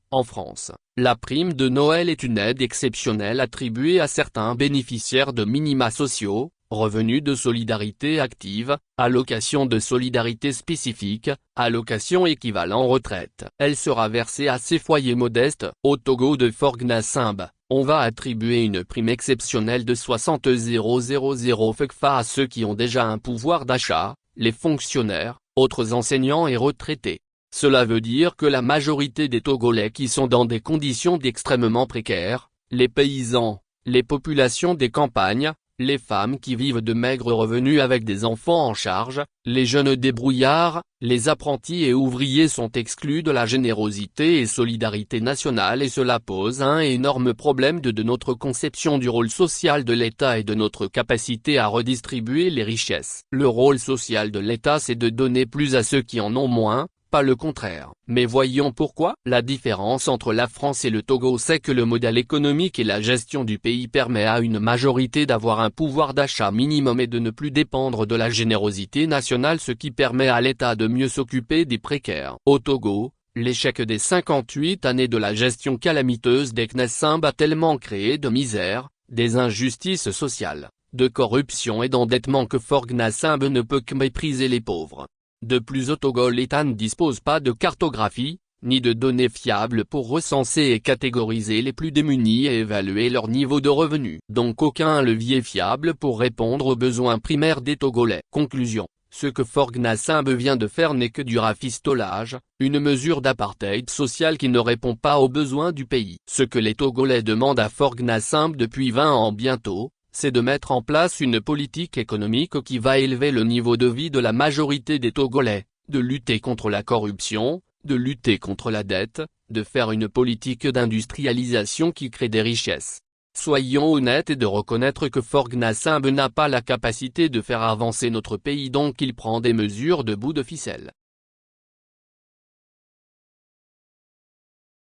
En France, la prime de Noël est une aide exceptionnelle attribuée à certains bénéficiaires de minima sociaux, revenus de solidarité active, allocation de solidarité spécifique, allocation équivalent retraite. Elle sera versée à ces foyers modestes. Au Togo de Forgnassimbe, on va attribuer une prime exceptionnelle de 60 000 FCFA à ceux qui ont déjà un pouvoir d'achat, les fonctionnaires, autres enseignants et retraités. Cela veut dire que la majorité des Togolais qui sont dans des conditions d'extrêmement précaires, les paysans, les populations des campagnes, les femmes qui vivent de maigres revenus avec des enfants en charge, les jeunes débrouillards, les apprentis et ouvriers sont exclus de la générosité et solidarité nationale et cela pose un énorme problème de notre conception du rôle social de l'État et de notre capacité à redistribuer les richesses. Le rôle social de l'État c'est de donner plus à ceux qui en ont moins, pas le contraire. Mais voyons pourquoi. La différence entre la France et le Togo c'est que le modèle économique et la gestion du pays permet à une majorité d'avoir un pouvoir d'achat minimum et de ne plus dépendre de la générosité nationale ce qui permet à l'État de mieux s'occuper des précaires. Au Togo, l'échec des 58 années de la gestion calamiteuse d'Eknessimbe a tellement créé de misère, des injustices sociales, de corruption et d'endettement que Forgnassimbe ne peut que mépriser les pauvres. De plus au Togo l'État ne dispose pas de cartographie, ni de données fiables pour recenser et catégoriser les plus démunis et évaluer leur niveau de revenu. Donc aucun levier fiable pour répondre aux besoins primaires des Togolais. Conclusion. Ce que Forgnassimbe vient de faire n'est que du rafistolage, une mesure d'apartheid social qui ne répond pas aux besoins du pays. Ce que les Togolais demandent à Forgnassimbe depuis 20 ans bientôt, c'est de mettre en place une politique économique qui va élever le niveau de vie de la majorité des Togolais, de lutter contre la corruption, de lutter contre la dette, de faire une politique d'industrialisation qui crée des richesses. Soyons honnêtes et de reconnaître que Forgnassimbe n'a pas la capacité de faire avancer notre pays donc il prend des mesures de bout de ficelle.